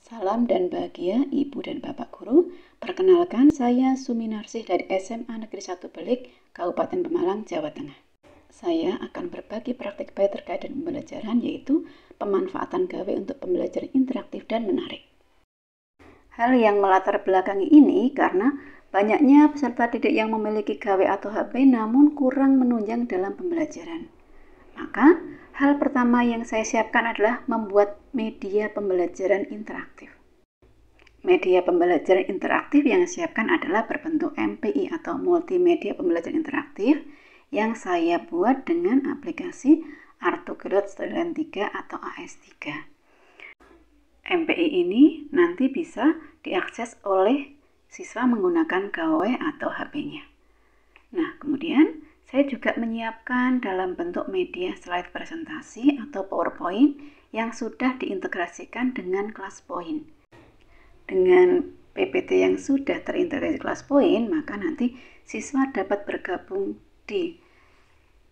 Salam dan bahagia Ibu dan Bapak Guru. Perkenalkan, saya Suminarsih dari SMA Negeri 1 Belik, Kabupaten Pemalang, Jawa Tengah. Saya akan berbagi praktik baik terkait dengan pembelajaran, yaitu pemanfaatan gawe untuk pembelajaran interaktif dan menarik. Hal yang melatar belakangi ini karena banyaknya peserta didik yang memiliki gawe atau HP namun kurang menunjang dalam pembelajaran. Maka, hal pertama yang saya siapkan adalah membuat media pembelajaran interaktif. Media pembelajaran interaktif yang saya siapkan adalah berbentuk MPI atau Multimedia Pembelajaran Interaktif yang saya buat dengan aplikasi Artugerot Student 3 atau AS3. MPI ini nanti bisa diakses oleh siswa menggunakan gawe atau HP-nya. Nah, kemudian saya juga menyiapkan dalam bentuk media slide presentasi atau PowerPoint yang sudah diintegrasikan dengan ClassPoint. Dengan PPT yang sudah terintegrasi ClassPoint, maka nanti siswa dapat bergabung di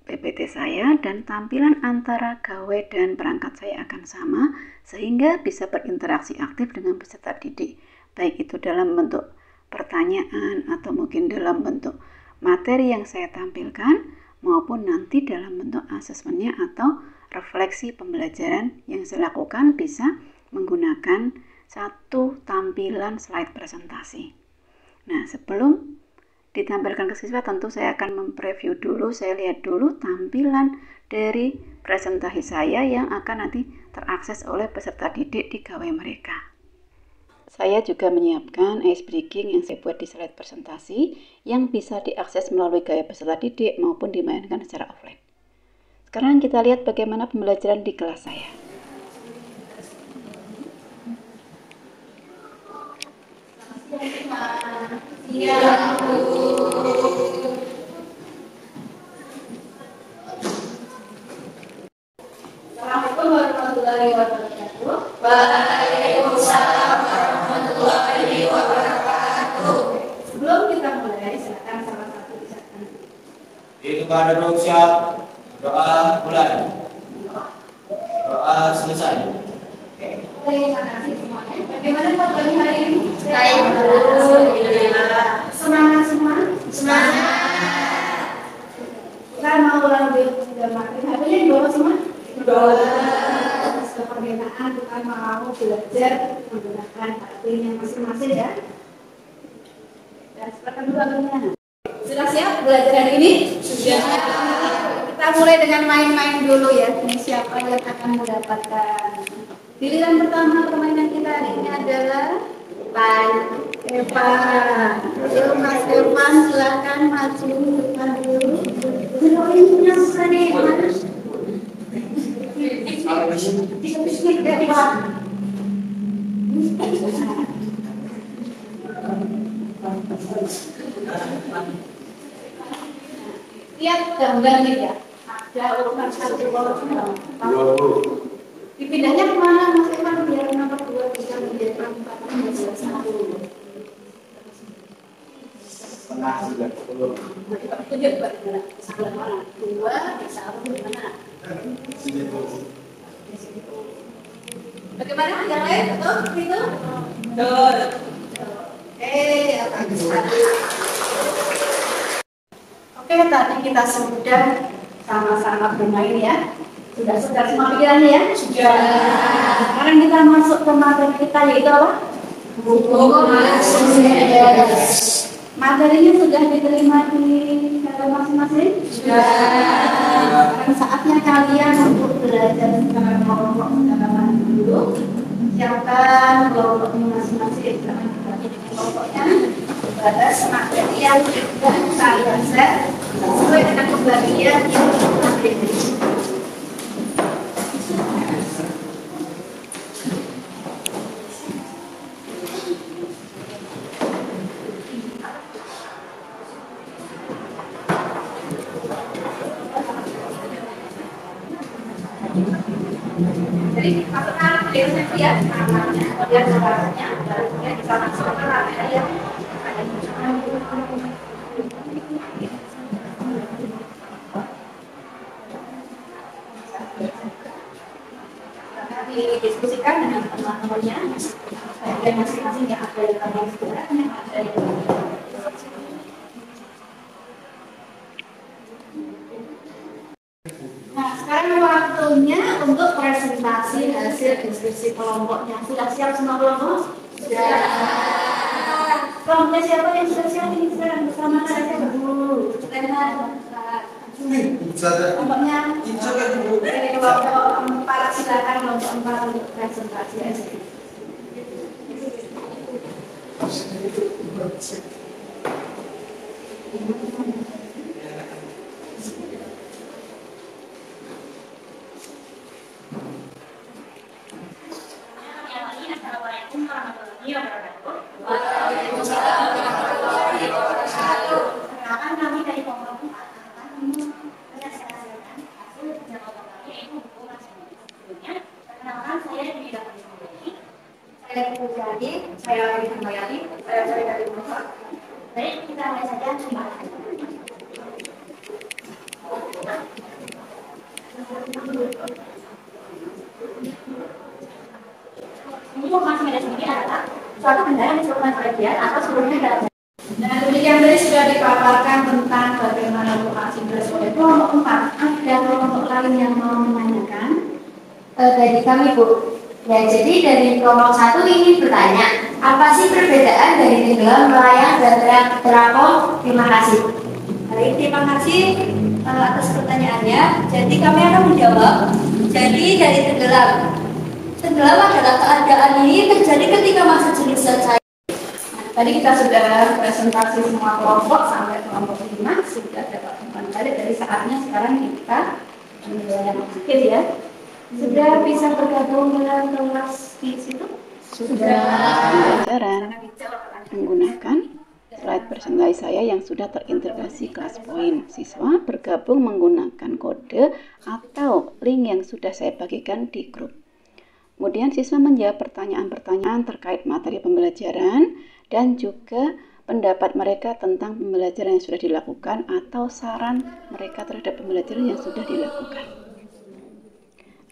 PPT saya dan tampilan antara gawe dan perangkat saya akan sama sehingga bisa berinteraksi aktif dengan peserta didik, baik itu dalam bentuk pertanyaan atau mungkin dalam bentuk materi yang saya tampilkan maupun nanti dalam bentuk asesmennya atau refleksi pembelajaran yang saya lakukan bisa menggunakan satu tampilan slide presentasi. Nah, sebelum ditampilkan ke siswa tentu saya akan mempreview dulu, saya lihat dulu tampilan dari presentasi saya yang akan nanti terakses oleh peserta didik di gawe mereka. Saya juga menyiapkan ice breaking yang saya buat di slide presentasi yang bisa diakses melalui gawe peserta didik maupun dimainkan secara offline. Sekarang kita lihat bagaimana pembelajaran di kelas saya. Assalamualaikum warahmatullahi wabarakatuh. Waalaikumsalam warahmatullahi wabarakatuh. Sebelum kita mulai, silakan salah satu ucapan. Kepada siap, doa mulai. Doa selesai. Terima kasih semuanya. Bagaimana pagi hari ini? Baik, alhamdulillah. Semangat semua? Semangat. Kita mau lanjut sudah makin hari ini bawa semua? Kepermintaan kita mau belajar menggunakan hatinya masing-masing ya. Dan silakan dulu. Sudah siap belajar hari ini? Sudah. Kita mulai dengan main-main dulu ya. Ini siapa yang akan mendapatkan pilihan pertama permainan kita hari ini adalah Evan. Ayo Mas Evan, silakan maju depan dulu. Ini yang nih Mas. Lihat gambarnya ya. Ada urutan 1 dipindahnya kemana Mas Evan biar nomor 2 bisa menjadi 4 menjadi 1. Setengah 90. Tunjuk sebelah mana? 2 bisa di mana? Bagaimana yang lain? Betul? Itu? Betul. Oke, tadi kita sudah sama-sama bermain ya. Sudah semua pikirannya ya? Sudah. Sekarang kita masuk ke materi kita yaitu apa? Buku materinya sudah diterima di masing-masing? Sudah. Sekarang saatnya kalian untuk belajar secara kelompok secara dulu. Siapkan kelompoknya masing-masing. Kelompoknya batas materi yang sudah saya share sesuai dengan pembagian yang materi. Jadi masukkan biasanya ya namanya, kemudian caranya, dan kita masukkan area yang ada di sana. Didiskusikan dengan teman nomornya, bagian masing-masing yang ada di dalam surat, yang ada di dalam. Nah, sekarang waktunya untuk presentasi hasil diskusi kelompoknya. Sudah siap semua kelompok? Sudah. Kelompoknya siapa yang sudah siap ini sekarang bersama saya dulu. Kelompoknya kelompok 4, silakan kelompok 4 untuk presentasi hasil. Perkenalkan kami dari kelompok 4 Perkenalkan saya di bidang ekonomi. Saya Putri, saya Bayati, saya dari Bapak. Baik, kita mulai saja. Informasi media sendiri adalah suatu benda yang disebutkan sebagian atau seluruhnya dalam. Nah, demikian tadi sudah dipaparkan tentang bagaimana informasi oleh kelompok 4. Ada kelompok lain yang mau menanyakan? Dari kami, Bu. Ya, jadi dari kelompok 1 ini bertanya, apa sih perbedaan dari tenggelam, melayang, dan terakol? Terima kasih. Baik, terima kasih atas pertanyaannya. Jadi kami akan menjawab. Jadi dari tenggelam adalah keadaan ini terjadi ketika masa jelisa cair. Tadi kita sudah presentasi semua kelompok sampai kelompok 5 sudah dapat umpan balik. Dari saatnya sekarang kita yang sedikit ya. Sudah bisa bergabung dengan kelas di situ? Sudah. Pembelajaran menggunakan slide presentasi saya yang sudah terintegrasi kelas poin. Siswa bergabung menggunakan kode atau link yang sudah saya bagikan di grup. Kemudian siswa menjawab pertanyaan-pertanyaan terkait materi pembelajaran dan juga pendapat mereka tentang pembelajaran yang sudah dilakukan atau saran mereka terhadap pembelajaran yang sudah dilakukan.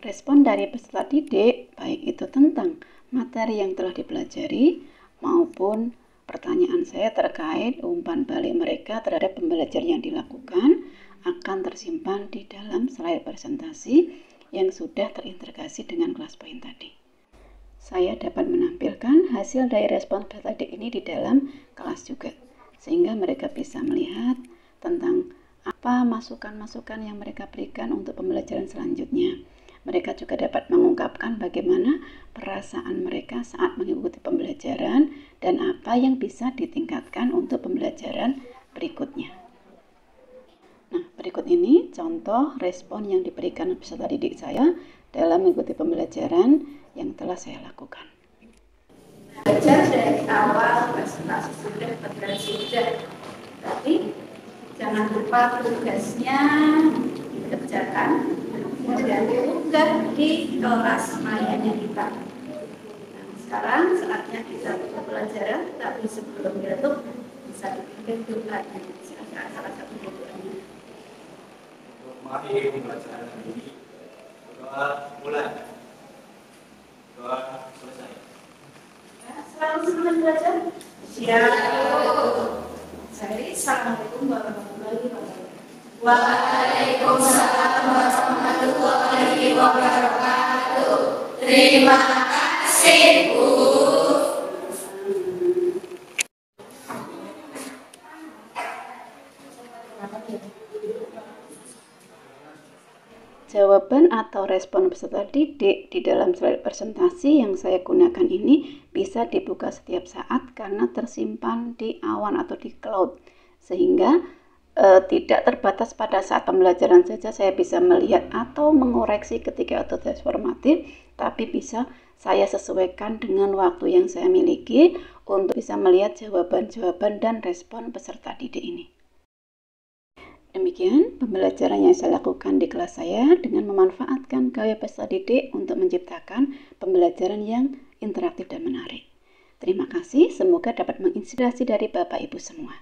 Respon dari peserta didik, baik itu tentang materi yang telah dipelajari maupun pertanyaan saya terkait umpan balik mereka terhadap pembelajaran yang dilakukan, akan tersimpan di dalam slide presentasi yang sudah terintegrasi dengan kelas poin tadi. Saya dapat menampilkan hasil dari respon peserta didik ini di dalam kelas juga, sehingga mereka bisa melihat tentang apa masukan-masukan yang mereka berikan untuk pembelajaran selanjutnya. Mereka juga dapat mengungkapkan bagaimana perasaan mereka saat mengikuti pembelajaran dan apa yang bisa ditingkatkan untuk pembelajaran berikutnya. Nah, berikut ini contoh respon yang diberikan peserta didik saya dalam mengikuti pembelajaran yang telah saya lakukan. Belajar dari awal presentasi sudah, sudah. Tapi jangan lupa tugasnya dikerjakan. Dan diunggah di kelas mayanya kita. Nah, sekarang saatnya kita buka pelajaran, tapi sebelum ditutup bisa dipimpin doanya. Silakan salah satu doanya. Mari pembelajaran ini. Doa mulai. Doa selesai. Ya, selalu senang belajar. Siap. Assalamualaikum warahmatullahi wabarakatuh. Waalaikumsalam warahmatullahi wabarakatuh. Terima kasih, Bu. Jawaban atau respon peserta didik di dalam slide presentasi yang saya gunakan ini bisa dibuka setiap saat karena tersimpan di awan atau di cloud, sehingga tidak terbatas pada saat pembelajaran saja saya bisa melihat atau mengoreksi ketika itu transformatif, tapi bisa saya sesuaikan dengan waktu yang saya miliki untuk bisa melihat jawaban-jawaban dan respon peserta didik ini. Demikian pembelajaran yang saya lakukan di kelas saya dengan memanfaatkan gaya peserta didik untuk menciptakan pembelajaran yang interaktif dan menarik. Terima kasih, semoga dapat menginspirasi dari Bapak Ibu semua.